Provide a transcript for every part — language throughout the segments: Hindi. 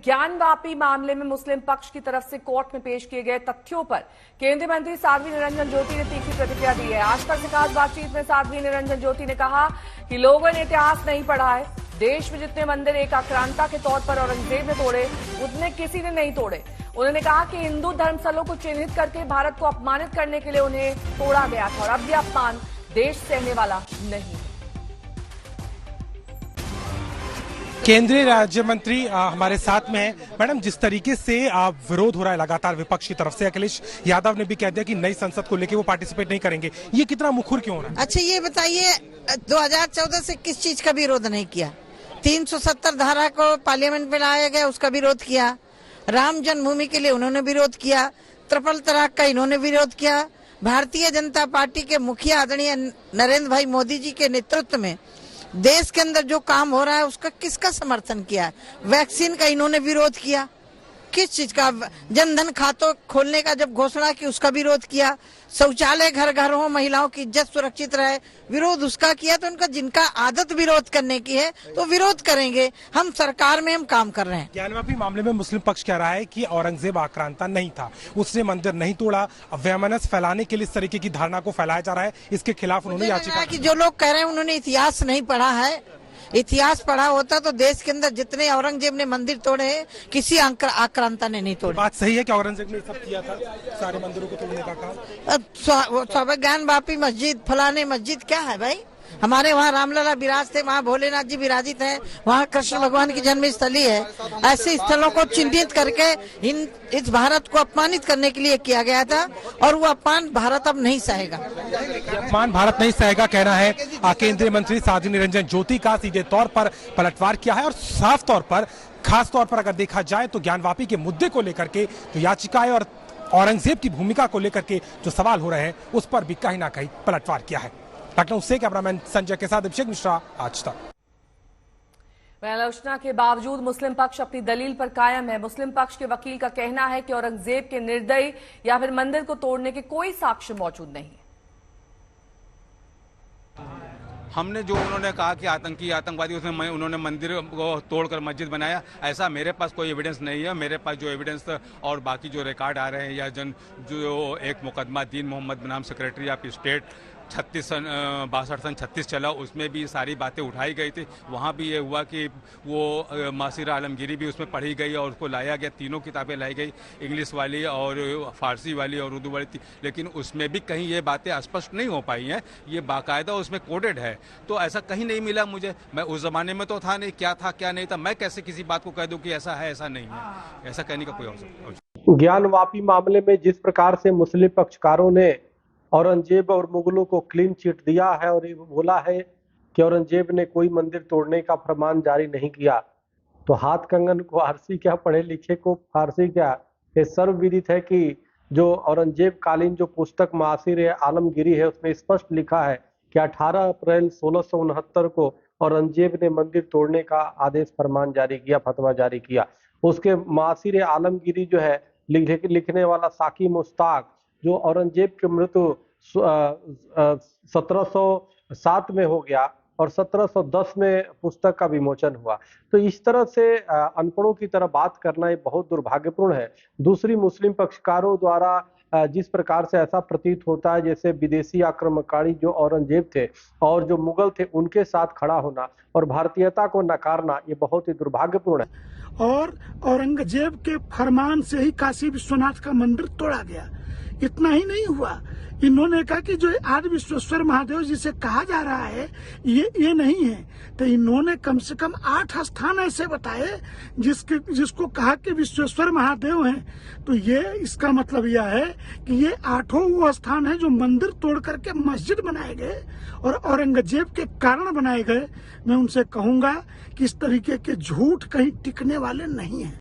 ज्ञानवापी मामले में मुस्लिम पक्ष की तरफ से कोर्ट में पेश किए गए तथ्यों पर केंद्रीय मंत्री साध्वी निरंजन ज्योति ने तीखी प्रतिक्रिया दी है। आज तक से खास बातचीत में साध्वी निरंजन ज्योति ने कहा कि लोगों ने इतिहास नहीं पढ़ा है। देश में जितने मंदिर एक आक्रांता के तौर पर औरंगजेब ने तोड़े, उतने किसी ने नहीं तोड़े। उन्होंने कहा कि हिंदू धर्मस्थलों को चिन्हित करके भारत को अपमानित करने के लिए उन्हें तोड़ा गया था और अब यह अपमान देश सहने वाला नहीं। केंद्रीय राज्य मंत्री हमारे साथ में है। मैडम, जिस तरीके से विरोध हो रहा है लगातार विपक्ष की तरफ से, अखिलेश यादव ने भी कह दिया कि नई संसद को लेकर वो पार्टिसिपेट नहीं करेंगे, ये कितना मुखर क्यों हो रहा है? अच्छा ये बताइए, 2014 से किस चीज का विरोध नहीं किया? 370 धारा को पार्लियामेंट में लाया गया, उसका विरोध किया। राम जन्मभूमि के लिए उन्होंने विरोध किया। ट्रिपल तलाक का इन्होंने विरोध किया। भारतीय जनता पार्टी के मुखिया आदरणीय नरेंद्र भाई मोदी जी के नेतृत्व में देश के अंदर जो काम हो रहा है उसका किसका समर्थन किया है? वैक्सीन का इन्होंने विरोध किया। किस चीज का? जनधन खातों खोलने का जब घोषणा की उसका विरोध किया। शौचालय घर घर हो, महिलाओं की इज्जत सुरक्षित रहे, विरोध उसका किया। तो उनका जिनका आदत विरोध करने की है तो विरोध करेंगे। हम सरकार में हम काम कर रहे हैं। ज्ञानवापी मामले में मुस्लिम पक्ष कह रहा है कि औरंगजेब आक्रांता नहीं था, उसने मंदिर नहीं तोड़ा। वैमनस्य फैलाने के लिए इस तरीके की धारणा को फैलाया जा रहा है, इसके खिलाफ उन्होंने याचिका की। जो लोग कह रहे हैं उन्होंने इतिहास नहीं पढ़ा है। इतिहास पढ़ा होता तो देश के अंदर जितने औरंगजेब ने मंदिर तोड़े हैं किसी आक्रांता ने नहीं तोड़े। बात सही है कि औरंगजेब ने सब किया था, सारे मंदिरों को तोड़ने का काम। ज्ञानवापी मस्जिद, फलाने मस्जिद क्या है भाई? हमारे वहाँ रामलला विराजते, वहाँ भोलेनाथ जी विराजित हैं, वहाँ कृष्ण भगवान की जन्मस्थली है। ऐसे स्थलों को चिन्हित करके इस भारत को अपमानित करने के लिए किया गया था और वो अपमान भारत अब नहीं सहेगा। अपमान भारत नहीं सहेगा कहना है केंद्रीय मंत्री साध्वी निरंजन ज्योति का। सीधे तौर पर पलटवार किया है और साफ तौर पर, खास तौर पर अगर देखा जाए तो ज्ञानवापी के मुद्दे को लेकर के जो याचिकाएं और औरंगजेब की भूमिका को लेकर के जो सवाल हो रहे हैं उस पर भी कहीं ना कहीं पलटवार किया है। लखनऊ से कैमरामैन संजय के साथ अभिषेक मिश्रा, आज तक। आलोचना के बावजूद मुस्लिम पक्ष अपनी दलील पर कायम है। मुस्लिम पक्ष के वकील का कहना है कि औरंगजेब के निर्दयी या फिर मंदिर को तोड़ने के कोई साक्ष्य मौजूद नहीं। हमने जो उन्होंने कहा कि आतंकवादी उसमें उन्होंने मंदिर को तोड़कर मस्जिद बनाया, ऐसा मेरे पास कोई एविडेंस नहीं है। मेरे पास जो एविडेंस और बाकी जो रिकॉर्ड आ रहे हैं या जो एक मुकदमा दीन मोहम्मद बनाम सेक्रेटरी ऑफ स्टेट 62 चला, उसमें भी सारी बातें उठाई गई थी। वहाँ भी ये हुआ कि वो मासिर आलमगीरी भी उसमें पढ़ी गई और उसको लाया गया। तीनों किताबें लाई गई, इंग्लिश वाली और फारसी वाली और उर्दू वाली, लेकिन उसमें भी कहीं ये बातें स्पष्ट नहीं हो पाई हैं। ये बाकायदा उसमें कोडेड है, तो ऐसा कहीं नहीं मिला मुझे। मैं उस जमाने में तो था नहीं, क्या था क्या नहीं था, मैं कैसे किसी बात को कह दूं कि ऐसा है ऐसा नहीं है? ऐसा कहने का कोई अवसर। ज्ञानवापी मामले में जिस प्रकार से मुस्लिम पक्षकारों ने औरंगजेब और मुगलों को क्लीन चिट दिया है और ये बोला है कि औरंगजेब ने कोई मंदिर तोड़ने का फरमान जारी नहीं किया, तो हाथ कंगन को फारसी क्या, पढ़े लिखे को फारसी क्या। ये सर्वविदित है कि जो औरंगजेब कालीन जो पुस्तक मासिर आलमगीरी है उसमें स्पष्ट लिखा है कि 18 अप्रैल 1669 को औरंगजेब ने मंदिर तोड़ने का आदेश फरमान जारी किया, फतवा जारी किया। उसके मासिर आलमगीरी जो है लिखने वाला साकी मुश्ताक, जो औरंगजेब की मृत्यु 1707 में हो गया और 1710 में पुस्तक का विमोचन हुआ। तो इस तरह से अनपढ़ों की तरह बात करना ये बहुत दुर्भाग्यपूर्ण है। दूसरी, मुस्लिम पक्षकारों द्वारा जिस प्रकार से ऐसा प्रतीत होता है जैसे विदेशी आक्रमणकारी जो औरंगजेब थे और जो मुगल थे उनके साथ खड़ा होना और भारतीयता को नकारना, ये बहुत ही दुर्भाग्यपूर्ण है। और औरंगजेब के फरमान से ही काशी विश्वनाथ का मंदिर तोड़ा गया। इतना ही नहीं हुआ, इन्होंने कहा कि जो आज विश्वेश्वर महादेव जिसे कहा जा रहा है ये नहीं है, तो इन्होंने कम से कम 8 स्थान ऐसे बताए जिसको कहा कि विश्वेश्वर महादेव हैं। तो ये इसका मतलब यह है कि ये 8 वो स्थान है जो मंदिर तोड़ करके मस्जिद बनाए गए और औरंगजेब के कारण बनाए गए। मैं उनसे कहूंगा कि इस तरीके के झूठ कहीं टिकने वाले नहीं है।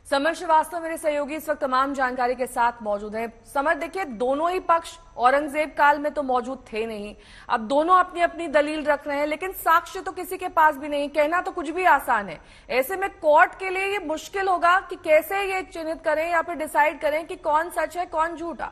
समर श्रीवास्तव मेरे सहयोगी इस वक्त तमाम जानकारी के साथ मौजूद हैं। समर, देखिए दोनों ही पक्ष औरंगजेब काल में तो मौजूद थे नहीं, अब दोनों अपनी अपनी दलील रख रहे हैं, लेकिन साक्ष्य तो किसी के पास भी नहीं। कहना तो कुछ भी आसान है, ऐसे में कोर्ट के लिए ये मुश्किल होगा कि कैसे ये चिन्हित करें या फिर डिसाइड करें कि कौन सच है कौन झूठा।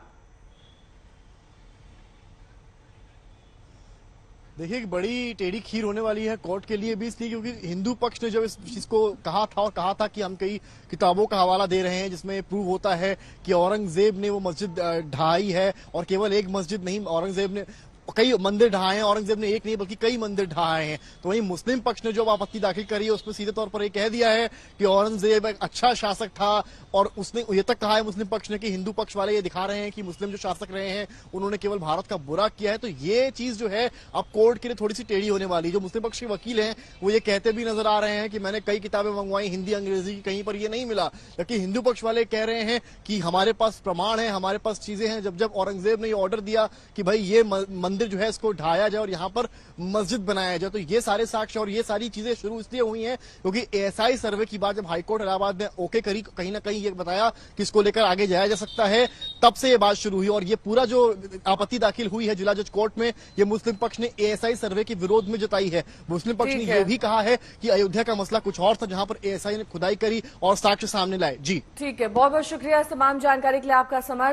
देखिए एक बड़ी टेढ़ी खीर होने वाली है कोर्ट के लिए भी, इसलिए क्योंकि हिंदू पक्ष ने जब इस चीज को कहा था कि हम कई किताबों का हवाला दे रहे हैं जिसमें प्रूव होता है कि औरंगजेब ने वो मस्जिद ढहाई है, और केवल एक मस्जिद नहीं, औरंगजेब ने कई मंदिर ढहाए हैं, औरंगजेब ने एक नहीं बल्कि कई मंदिर ढहाए हैं। तो वहीं मुस्लिम पक्ष ने जो आपत्ति दाखिल करी है उसमें सीधे तौर पर ये कह दिया है कि औरंगजेब एक अच्छा शासक था, और उसने ये तक कहा है मुस्लिम पक्ष ने कि हिंदू पक्ष वाले ये दिखा रहे हैं कि मुस्लिम जो शासक रहे हैं उन्होंने केवल भारत का बुरा किया है। तो ये चीज जो है अब कोर्ट के लिए थोड़ी सी टेढ़ी होने वाली है। जो मुस्लिम पक्ष के वकील हैं वो ये कहते भी नजर आ रहे हैं कि मैंने कई किताबें मंगवाई हिंदी अंग्रेजी की, कहीं पर ये नहीं मिला, जबकि हिंदू पक्ष वाले कह रहे हैं कि हमारे पास प्रमाण है, हमारे पास चीजें हैं। जब औरंगजेब ने ये ऑर्डर दिया कि भाई ये मंदिर जो है इसको ढाया जाए और यहाँ पर मस्जिद बनाया जाए, तो ये सारे साक्ष्य और ये सारी चीजें शुरू इसलिए हुई हैं क्योंकि एएसआई सर्वे की बात जब हाईकोर्ट इलाहाबाद ने ओके करी, कहीं ना कहीं ये बताया कि इसको लेकर आगे जाया जा सकता है, तब से ये बात शुरू हुई। और ये पूरा जो आपत्ति दाखिल हुई है जिला जज कोर्ट में, ये मुस्लिम पक्ष ने एएसआई सर्वे के विरोध में जताई है। मुस्लिम पक्ष ने यह भी कहा है कि अयोध्या का मसला कुछ और था जहां पर एएसआई ने खुदाई करी और साक्ष्य सामने लाए। जी ठीक है, बहुत बहुत शुक्रिया इस तमाम जानकारी के लिए आपका समय।